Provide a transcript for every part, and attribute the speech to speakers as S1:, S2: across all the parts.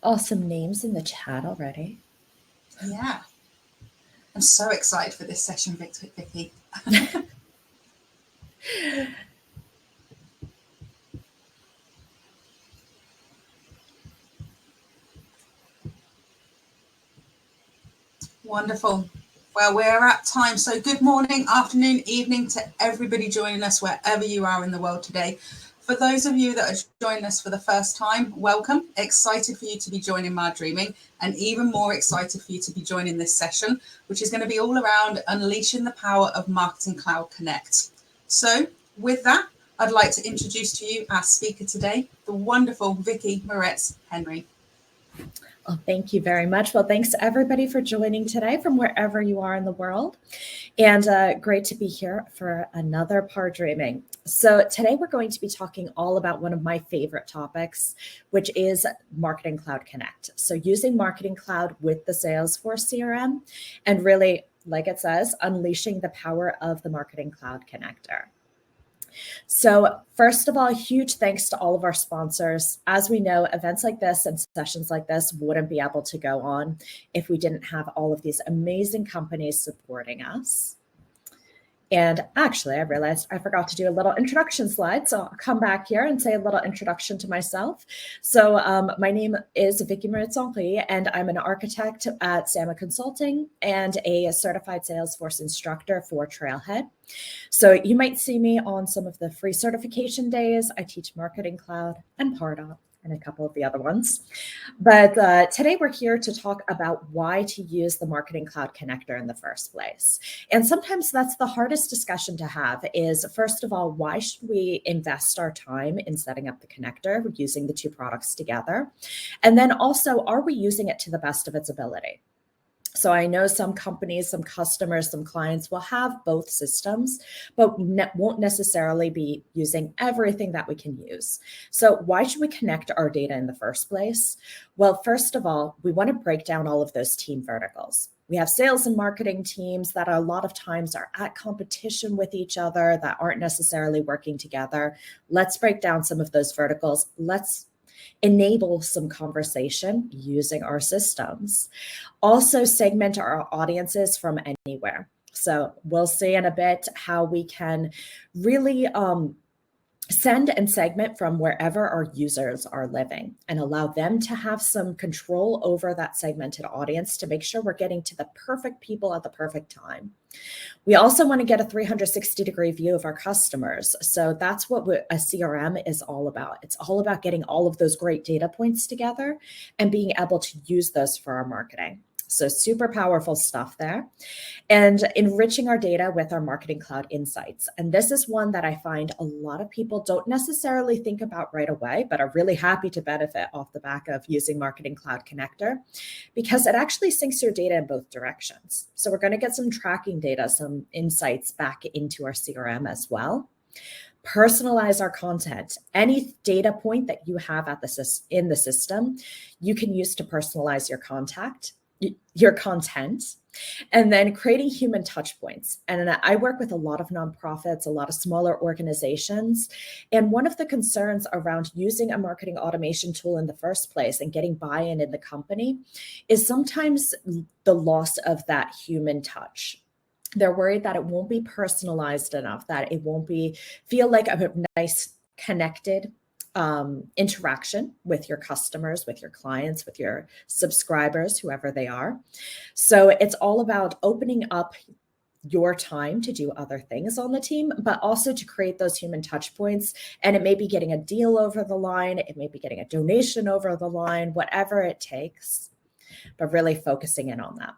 S1: awesome names in the chat already.
S2: Yeah. I'm so excited for this session, Vicki. Wonderful. Well, we're at time. So good morning, afternoon, evening to everybody joining us wherever you are in the world today. For those of you that are joining us for the first time, welcome. Excited for you to be joining Mad Dreaming, and even more excited for you to be joining this session, which is going to be all around unleashing the power of Marketing Cloud Connect. So with that, I'd like to introduce to you our speaker today, the wonderful Vicki Moritz-Henry.
S1: Oh, thank you very much. Well, thanks everybody for joining today from wherever you are in the world. And great to be here for another Par Dreaming. So today we're going to be talking all about one of my favorite topics, which is Marketing Cloud Connect. So using Marketing Cloud with the Salesforce CRM and really, like it says, unleashing the power of the Marketing Cloud Connector. So first of all, huge thanks to all of our sponsors. As we know, events like this and sessions like this wouldn't be able to go on if we didn't have all of these amazing companies supporting us. And actually, I realized I forgot to do a little introduction slide, so I'll come back here and say a little introduction to myself. So my name is Vicki Moritz-Henry, and I'm an architect at Sama Consulting and a certified Salesforce instructor for Trailhead. So you might see me on some of the free certification days. I teach Marketing Cloud and Pardot and a couple of the other ones. But today we're here to talk about why to use the Marketing Cloud Connector in the first place. And sometimes that's the hardest discussion to have is, first of all, why should we invest our time in setting up the connector, using the two products together? And then also, are we using it to the best of its ability? So I know some companies, some customers, some clients will have both systems, but won't necessarily be using everything that we can use. So why should we connect our data in the first place? Well, first of all, we want to break down all of those team verticals. We have sales and marketing teams that a lot of times are at competition with each other, that aren't necessarily working together. Let's break down some of those verticals. Let's enable some conversation using our systems. Also segment our audiences from anywhere. So we'll see in a bit how we can really send and segment from wherever our users are living and allow them to have some control over that segmented audience to make sure we're getting to the perfect people at the perfect time. We also want to get a 360-degree view of our customers. So that's what a CRM is all about. It's all about getting all of those great data points together and being able to use those for our marketing. So super powerful stuff there. And enriching our data with our Marketing Cloud insights. And this is one that I find a lot of people don't necessarily think about right away, but are really happy to benefit off the back of using Marketing Cloud Connector, because it actually syncs your data in both directions. So we're going to get some tracking data, some insights back into our CRM as well. Personalize our content. Any data point that you have in the system, you can use to personalize your content, and then creating human touch points. And I work with a lot of nonprofits, a lot of smaller organizations. And one of the concerns around using a marketing automation tool in the first place and getting buy-in in the company is sometimes the loss of that human touch. They're worried that it won't be personalized enough, that it won't feel like a nice connected interaction with your customers, with your clients, with your subscribers, whoever they are. So it's all about opening up your time to do other things on the team, but also to create those human touch points. And it may be getting a deal over the line, it may be getting a donation over the line, whatever it takes, but really focusing in on that.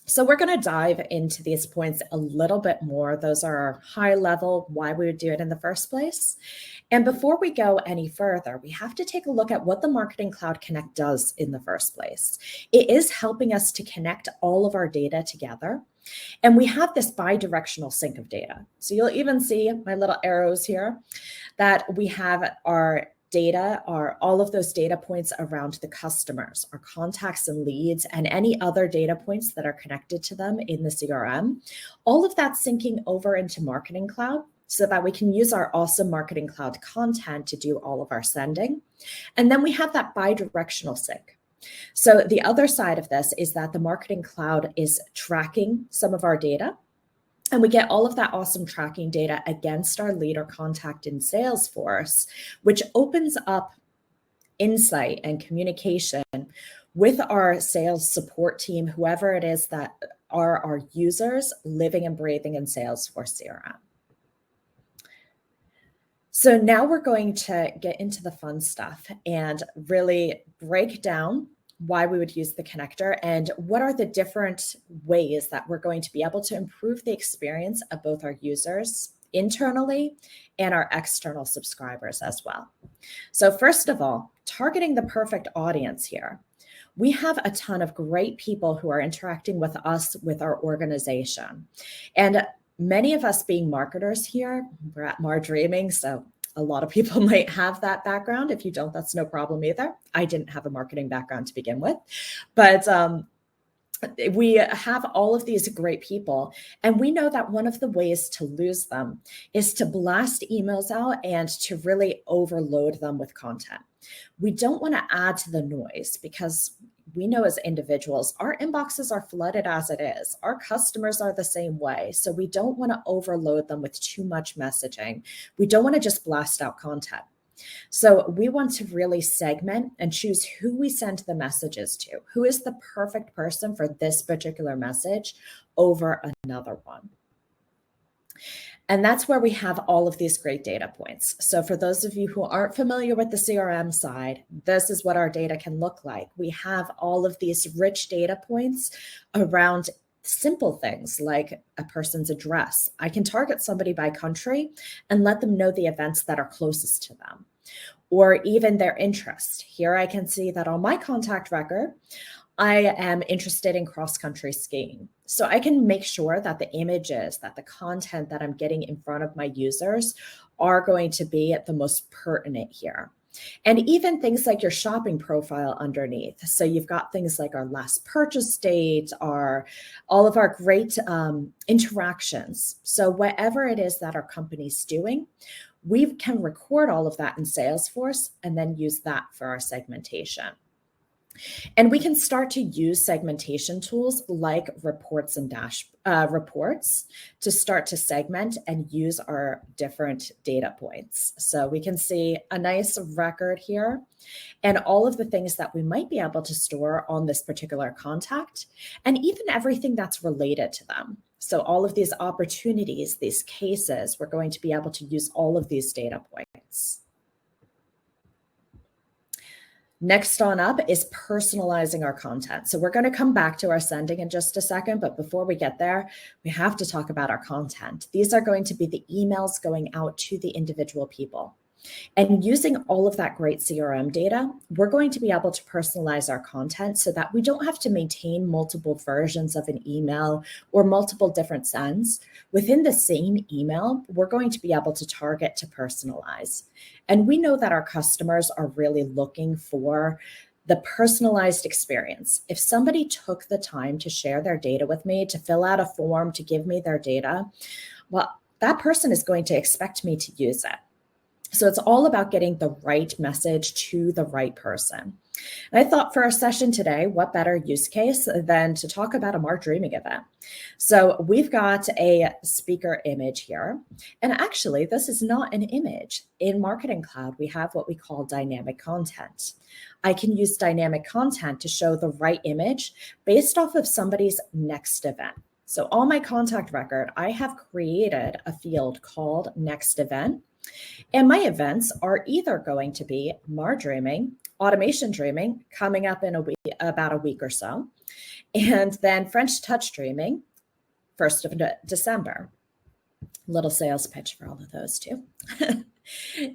S1: So we're going to dive into these points a little bit more. Those are high level, why we would do it in the first place. And before we go any further, we have to take a look at what the Marketing Cloud Connect does in the first place. It is helping us to connect all of our data together. And we have this bi-directional sync of data. So you'll even see my little arrows here that we have our data are all of those data points around the customers, our contacts and leads, and any other data points that are connected to them in the CRM. All of that syncing over into Marketing Cloud so that we can use our awesome Marketing Cloud content to do all of our sending. And then we have that bi-directional sync. So the other side of this is that the Marketing Cloud is tracking some of our data, and we get all of that awesome tracking data against our leader contact in Salesforce, which opens up insight and communication with our sales support team, whoever it is that are our users living and breathing in Salesforce CRM. So now we're going to get into the fun stuff and really break down why we would use the connector and what are the different ways that we're going to be able to improve the experience of both our users internally and our external subscribers as well. So first of all, targeting the perfect audience here. We have a ton of great people who are interacting with us, with our organization. And many of us being marketers here, we're at Mar Dreaming, so a lot of people might have that background. If you don't, that's no problem either. I didn't have a marketing background to begin with, but we have all of these great people, and we know that one of the ways to lose them is to blast emails out and to really overload them with content. We don't want to add to the noise because we know as individuals, our inboxes are flooded as it is. Our customers are the same way. So we don't want to overload them with too much messaging. We don't want to just blast out content. So we want to really segment and choose who we send the messages to. Who is the perfect person for this particular message over another one? And that's where we have all of these great data points. So for those of you who aren't familiar with the CRM side, this is what our data can look like. We have all of these rich data points around simple things like a person's address. I can target somebody by country and let them know the events that are closest to them, or even their interest. Here I can see that on my contact record, I am interested in cross-country skiing. So I can make sure that the images, that the content that I'm getting in front of my users are going to be the most pertinent here. And even things like your shopping profile underneath. So you've got things like our last purchase date, all of our great interactions. So whatever it is that our company's doing, we can record all of that in Salesforce and then use that for our segmentation. And we can start to use segmentation tools like reports and reports to start to segment and use our different data points. So we can see a nice record here and all of the things that we might be able to store on this particular contact and even everything that's related to them. So all of these opportunities, these cases, we're going to be able to use all of these data points. Next on up is personalizing our content. So we're going to come back to our sending in just a second, but before we get there, we have to talk about our content. These are going to be the emails going out to the individual people. And using all of that great CRM data, we're going to be able to personalize our content so that we don't have to maintain multiple versions of an email or multiple different sends. Within the same email, we're going to be able to target to personalize. And we know that our customers are really looking for the personalized experience. If somebody took the time to share their data with me, to fill out a form, to give me their data, well, that person is going to expect me to use it. So it's all about getting the right message to the right person. And I thought for our session today, what better use case than to talk about a Mar Dreaming event. So we've got a speaker image here. And actually, this is not an image. In Marketing Cloud, we have what we call dynamic content. I can use dynamic content to show the right image based off of somebody's next event. So on my contact record, I have created a field called Next Event. And my events are either going to be Mar Dreaming, Automation Dreaming, coming up in about a week or so, and then French Touch Dreaming, 1st of December. Little sales pitch for all of those too.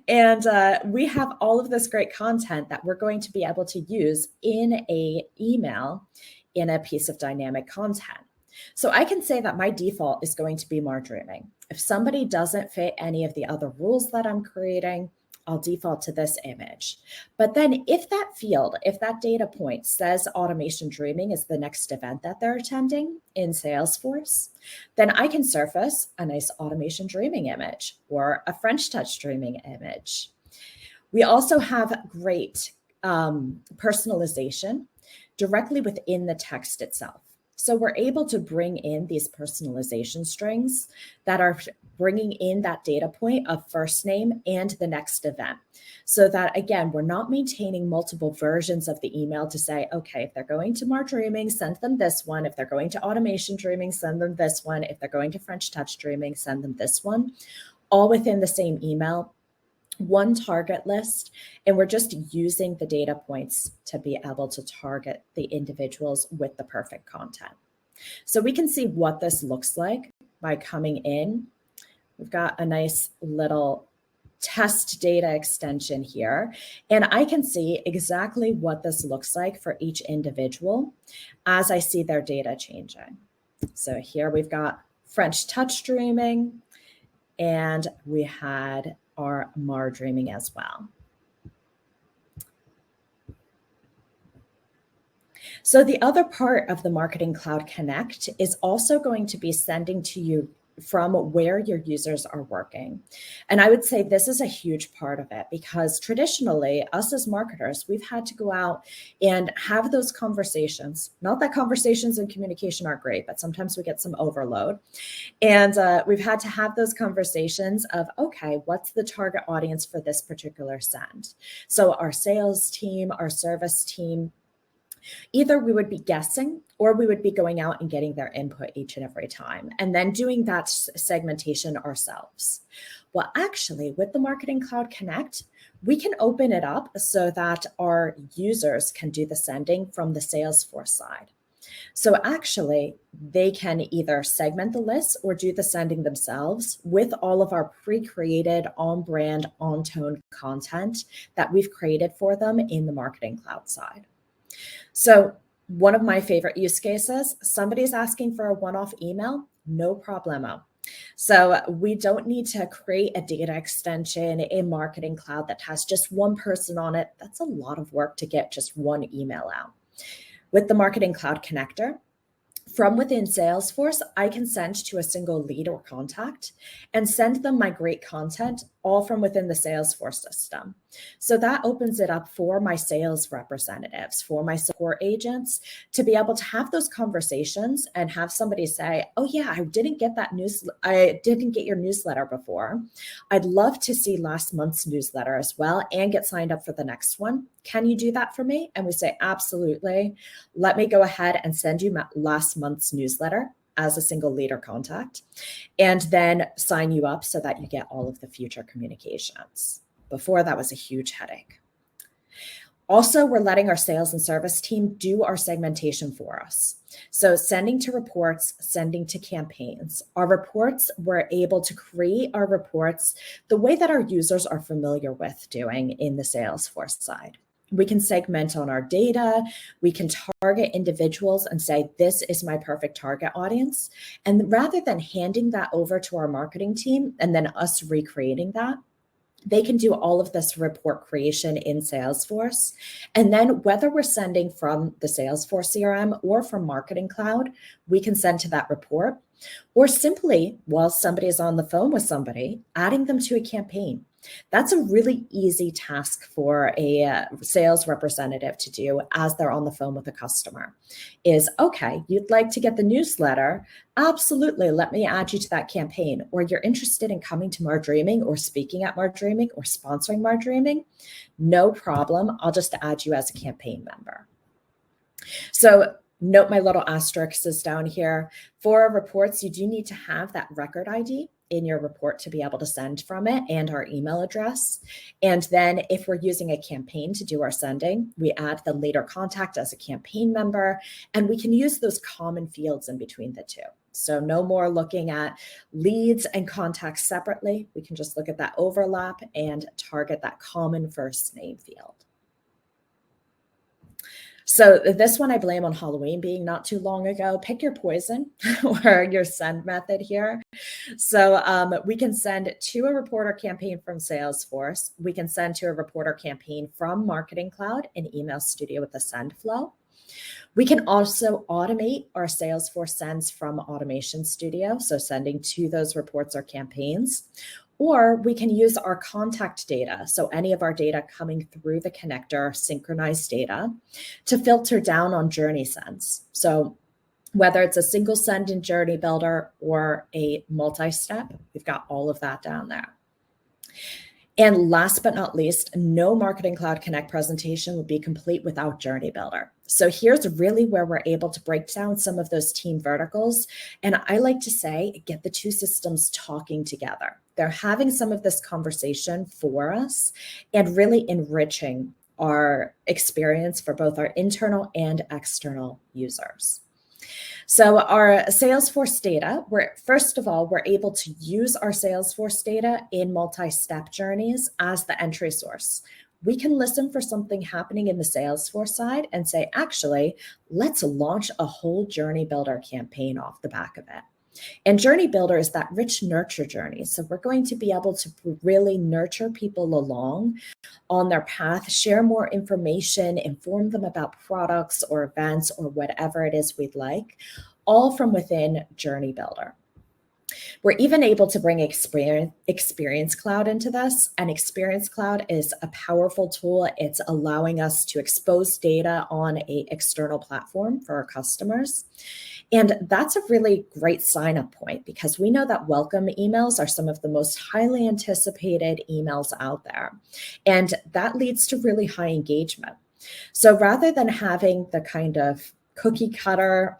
S1: And we have all of this great content that we're going to be able to use in an email in a piece of dynamic content. So I can say that my default is going to be Mar Dreaming. If somebody doesn't fit any of the other rules that I'm creating, I'll default to this image. But then if that field, if that data point says automation dreaming is the next event that they're attending in Salesforce, then I can surface a nice automation dreaming image or a French touch dreaming image. We also have great personalization directly within the text itself. So we're able to bring in these personalization strings that are bringing in that data point of first name and the next event. So that, again, we're not maintaining multiple versions of the email to say, okay, if they're going to Mar Dreaming, send them this one. If they're going to Automation Dreaming, send them this one. If they're going to French Touch Dreaming, send them this one. All within the same email, one target list, and we're just using the data points to be able to target the individuals with the perfect content. So we can see what this looks like by coming in. We've got a nice little test data extension here, and I can see exactly what this looks like for each individual as I see their data changing. So here we've got French touch dreaming, and we had our Mar dreaming as well. So the other part of the Marketing Cloud Connect is also going to be sending to you from where your users are working. And I would say this is a huge part of it, because traditionally, us as marketers, we've had to go out and have those conversations. Not that conversations and communication aren't great, but sometimes we get some overload. And we've had to have those conversations of, okay, what's the target audience for this particular send? So our sales team, our service team, either we would be guessing or we would be going out and getting their input each and every time and then doing that segmentation ourselves. Well, actually, with the Marketing Cloud Connect, we can open it up so that our users can do the sending from the Salesforce side. So actually, they can either segment the list or do the sending themselves with all of our pre-created on-brand, on-tone content that we've created for them in the Marketing Cloud side. So one of my favorite use cases, somebody's asking for a one-off email, no problemo. So we don't need to create a data extension in Marketing Cloud that has just one person on it. That's a lot of work to get just one email out. With the Marketing Cloud Connector, from within Salesforce, I can send to a single lead or contact and send them my great content all from within the Salesforce system. So that opens it up for my sales representatives, for my support agents to be able to have those conversations and have somebody say, oh yeah, I didn't get your newsletter before. I'd love to see last month's newsletter as well and get signed up for the next one. Can you do that for me? And we say, absolutely. Let me go ahead and send you last month's newsletter as a single lead or contact, and then sign you up so that you get all of the future communications. Before, that was a huge headache. Also, we're letting our sales and service team do our segmentation for us. So sending to reports, sending to campaigns. Our reports, we're able to create our reports the way that our users are familiar with doing in the Salesforce side. We can segment on our data. We can target individuals and say, this is my perfect target audience. And rather than handing that over to our marketing team and then us recreating that, they can do all of this report creation in Salesforce. And then whether we're sending from the Salesforce CRM or from Marketing Cloud, we can send to that report, or simply while somebody is on the phone with somebody, adding them to a campaign. That's a really easy task for a sales representative to do as they're on the phone with a customer is, okay, you'd like to get the newsletter? Absolutely, let me add you to that campaign. Or you're interested in coming to Mar Dreaming or speaking at Mar Dreaming or sponsoring Mar Dreaming? No problem, I'll just add you as a campaign member. So note my little asterisks down here. For our reports, you do need to have that record ID in your report to be able to send from it and our email address. And then if we're using a campaign to do our sending, we add the lead or contact as a campaign member, and we can use those common fields in between the two. So no more looking at leads and contacts separately. We can just look at that overlap and target that common first name field. So this one I blame on Halloween being not too long ago. Pick your poison or your send method here. So we can send to a reporter campaign from Salesforce. We can send to a reporter campaign from Marketing Cloud and Email Studio with the send flow. We can also automate our Salesforce sends from Automation Studio, so sending to those reports or campaigns. Or we can use our contact data, so any of our data coming through the connector, synchronized data, to filter down on journey sends. So whether it's a single send in Journey Builder or a multi-step, we've got all of that down there. And last but not least, no Marketing Cloud Connect presentation would be complete without Journey Builder. So here's really where we're able to break down some of those team verticals. And I like to say, get the two systems talking together. They're having some of this conversation for us and really enriching our experience for both our internal and external users. So our Salesforce data, first of all, we're able to use our Salesforce data in multi-step journeys as the entry source. We can listen for something happening in the Salesforce side and say, actually, let's launch a whole Journey Builder campaign off the back of it. And Journey Builder is that rich nurture journey. So we're going to be able to really nurture people along on their path, share more information, inform them about products or events or whatever it is we'd like, all from within Journey Builder. We're even able to bring Experience Cloud into this, and Experience Cloud is a powerful tool. It's allowing us to expose data on an external platform for our customers. And that's a really great sign-up point because we know that welcome emails are some of the most highly anticipated emails out there. And that leads to really high engagement. So rather than having the kind of cookie cutter,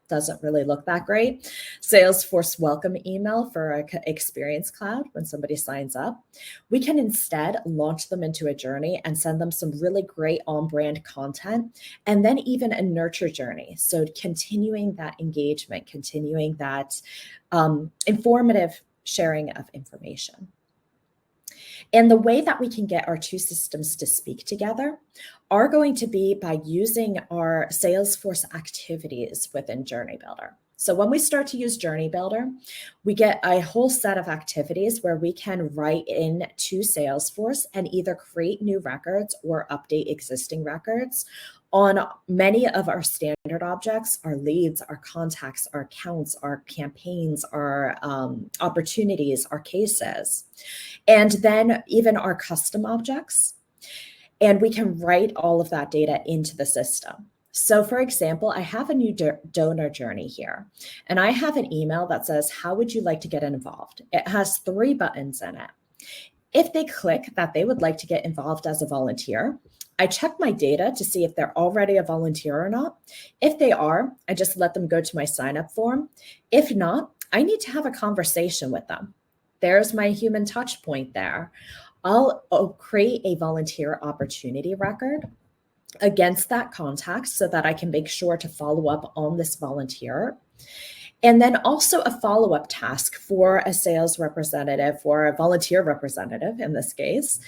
S1: doesn't really look that great, Salesforce welcome email for Experience Cloud when somebody signs up, we can instead launch them into a journey and send them some really great on-brand content, and then even a nurture journey. So continuing that engagement, continuing that informative sharing of information. And the way that we can get our two systems to speak together are going to be by using our Salesforce activities within Journey Builder. So when we start to use Journey Builder, we get a whole set of activities where we can write in to Salesforce and either create new records or update existing records on many of our standard objects, our leads, our contacts, our accounts, our campaigns, our opportunities, our cases, and then even our custom objects. And we can write all of that data into the system. So for example, I have a new donor journey here, and I have an email that says, how would you like to get involved? It has 3 buttons in it. If they click that they would like to get involved as a volunteer, I check my data to see if they're already a volunteer or not. If they are, I just let them go to my sign-up form. If not, I need to have a conversation with them. There's my human touch point there. I'll create a volunteer opportunity record against that contact so that I can make sure to follow up on this volunteer. And then also a follow-up task for a sales representative or a volunteer representative in this case,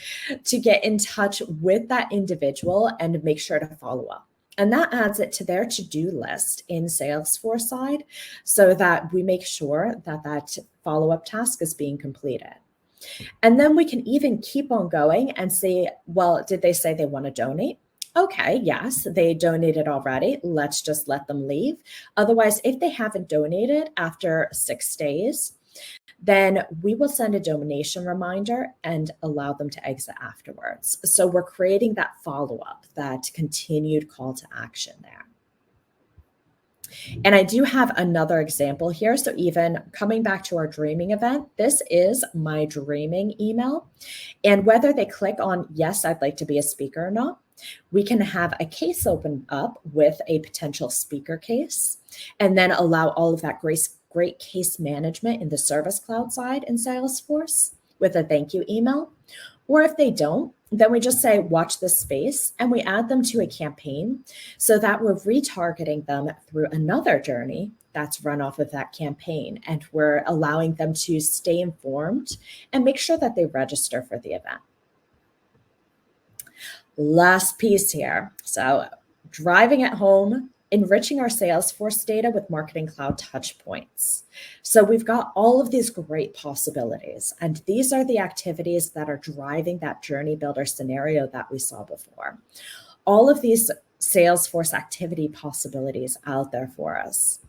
S1: to get in touch with that individual and make sure to follow up. And that adds it to their to-do list in Salesforce side so that we make sure that that follow-up task is being completed. And then we can even keep on going and say, well, did they say they want to donate? Okay, yes, they donated already. Let's just let them leave. Otherwise, if they haven't donated after 6 days, then we will send a donation reminder and allow them to exit afterwards. So we're creating that follow-up, that continued call to action there. And I do have another example here. So even coming back to our dreaming event, this is my dreaming email. And whether they click on, yes, I'd like to be a speaker or not, we can have a case open up with a potential speaker case and then allow all of that great case management in the Service Cloud side in Salesforce with a thank you email. Or if they don't, then we just say, watch this space, and we add them to a campaign so that we're retargeting them through another journey that's run off of that campaign. And we're allowing them to stay informed and make sure that they register for the event. Last piece here. So driving it home, enriching our Salesforce data with Marketing Cloud touchpoints. So we've got all of these great possibilities, and these are the activities that are driving that journey builder scenario that we saw before. All of these Salesforce activity possibilities out there for us.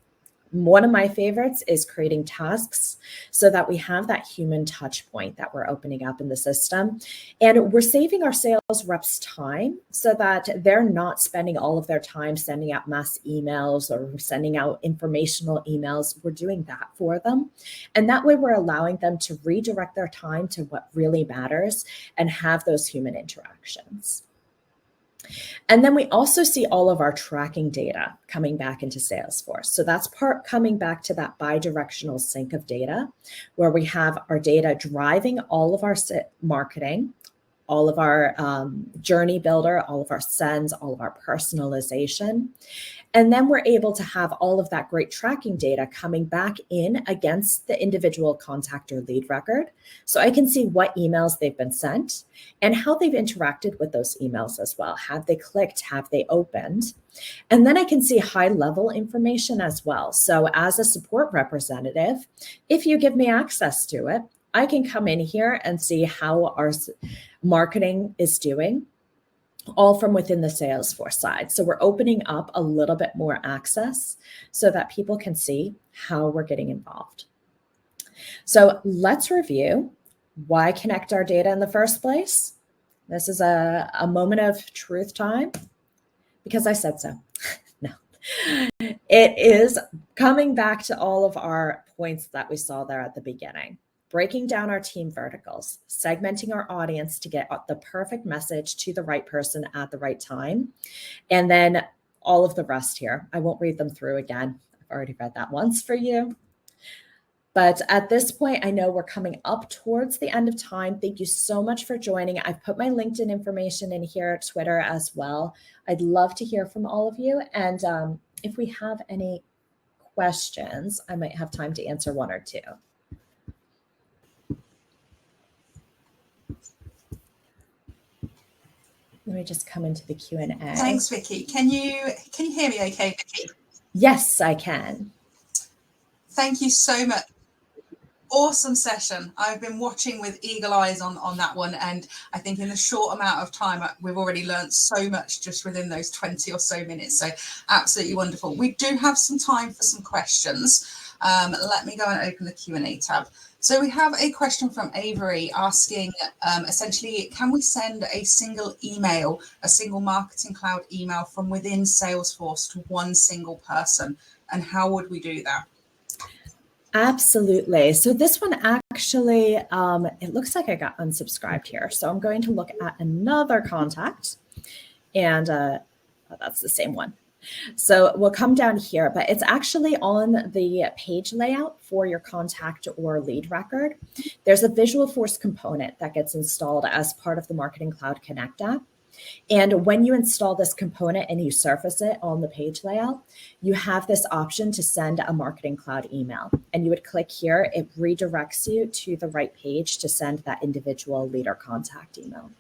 S1: One of my favorites is creating tasks so that we have that human touch point that we're opening up in the system. And we're saving our sales reps time so that they're not spending all of their time sending out mass emails or sending out informational emails. We're doing that for them. And that way we're allowing them to redirect their time to what really matters and have those human interactions. And then we also see all of our tracking data coming back into Salesforce. So that's coming back to that bi-directional sync of data, where we have our data driving all of our marketing, all of our journey builder, all of our sends, all of our personalization. And then we're able to have all of that great tracking data coming back in against the individual contact or lead record. So I can see what emails they've been sent and how they've interacted with those emails as well. Have they clicked? Have they opened? And then I can see high level information as well. So as a support representative, if you give me access to it, I can come in here and see how our marketing is doing, all from within the Salesforce side. So we're opening up a little bit more access so that people can see how we're getting involved. So let's review why connect our data in the first place. This is a moment of truth time because I said so. No, it is coming back to all of our points that we saw there at the beginning. Breaking down our team verticals, segmenting our audience to get the perfect message to the right person at the right time, and then all of the rest here. I won't read them through again. I've already read that once for you. But at this point, I know we're coming up towards the end of time. Thank you so much for joining. I've put my LinkedIn information in here, Twitter as well. I'd love to hear from all of you. And if we have any questions, I might have time to answer one or two. Let me just come into the Q&A.
S2: Thanks, Vicki. Can you hear me okay, Vicki?
S1: Yes, I can.
S2: Thank you so much. Awesome session. I've been watching with eagle eyes on that one, and I think in a short amount of time we've already learned so much just within those 20 or so minutes. So absolutely wonderful. We do have some time for some questions. Let me go and open the Q&A tab. So we have a question from Avery asking, essentially, can we send a single email, a single Marketing Cloud email from within Salesforce to one single person? And how would we do that?
S1: Absolutely. So this one actually, it looks like I got unsubscribed here. So I'm going to look at another contact, and that's the same one. So we'll come down here, but it's actually on the page layout for your contact or lead record. There's a Visualforce component that gets installed as part of the Marketing Cloud Connect app. And when you install this component and you surface it on the page layout, you have this option to send a Marketing Cloud email. And you would click here, it redirects you to the right page to send that individual leader contact email.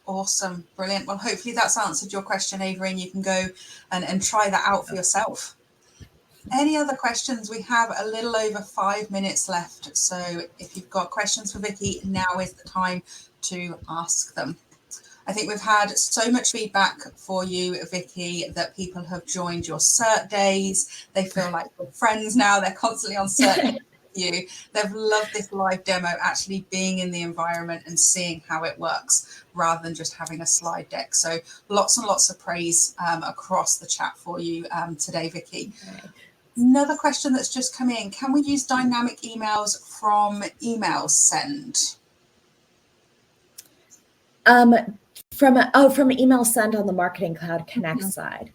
S2: Awesome. Brilliant. Well, hopefully that's answered your question, Avery, and you can go and try that out for yourself. Any other questions? We have a little over 5 minutes left. So if you've got questions for Vicki, now is the time to ask them. I think we've had so much feedback for you, Vicki, that people have joined your cert days. They feel like we're friends now. They're constantly on cert you. They've loved this live demo, actually being in the environment and seeing how it works rather than just having a slide deck. So lots and lots of praise across the chat for you today, Vicki. Okay. Another question that's just come in. Can we use dynamic emails from email send?
S1: From email send on the Marketing Cloud Connect side.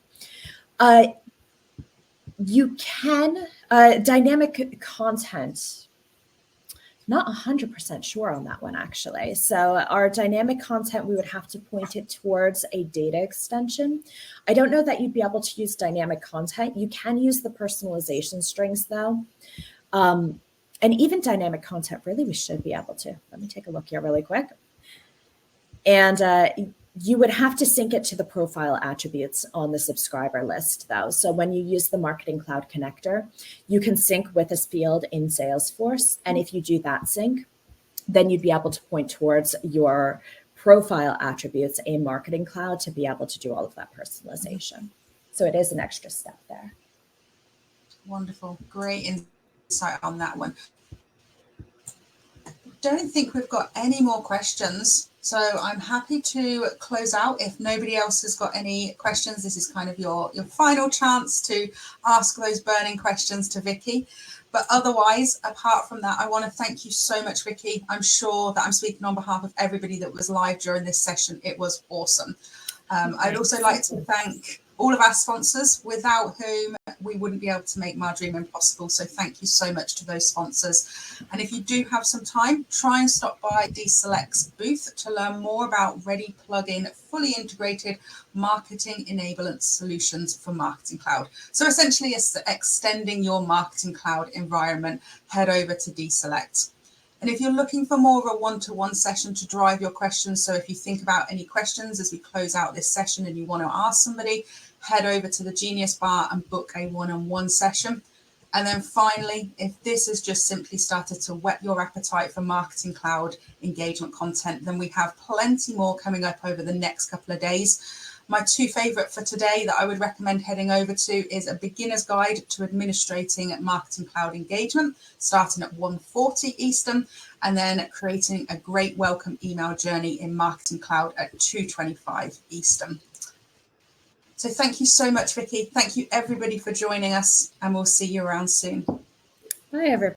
S1: You can, dynamic content, not 100% sure on that one, actually. So our dynamic content, we would have to point it towards a data extension. I don't know that you'd be able to use dynamic content. You can use the personalization strings, though. And even dynamic content, really, we should be able to. Let me take a look here really quick. And You would have to sync it to the profile attributes on the subscriber list, though. So when you use the Marketing Cloud connector, you can sync with this field in Salesforce. And if you do that sync, then you'd be able to point towards your profile attributes in Marketing Cloud to be able to do all of that personalization. So it is an extra step there.
S2: Wonderful. Great insight on that one. Don't think we've got any more questions, so I'm happy to close out. If nobody else has got any questions, this is kind of your final chance to ask those burning questions to Vicki. But otherwise, apart from that, I want to thank you so much, Vicki. I'm sure that I'm speaking on behalf of everybody that was live during this session. It was awesome. I'd also like to thank all of our sponsors, without whom we wouldn't be able to make My Dream Impossible. So thank you so much to those sponsors. And if you do have some time, try and stop by DSelect's booth to learn more about ready plug-in, fully integrated marketing enablement solutions for Marketing Cloud. So essentially, it's extending your Marketing Cloud environment. Head over to DSelect. And if you're looking for more of a one-to-one session to drive your questions, so if you think about any questions as we close out this session and you want to ask somebody, head over to the Genius Bar and book a one-on-one session. And then finally, if this has just simply started to whet your appetite for Marketing Cloud engagement content, then we have plenty more coming up over the next couple of days. My two favorite for today that I would recommend heading over to is a beginner's guide to administrating Marketing Cloud engagement, starting at 1:40 Eastern, and then creating a great welcome email journey in Marketing Cloud at 2:25 Eastern. So thank you so much, Vicki. Thank you everybody for joining us, and we'll see you around soon.
S1: Bye, everybody.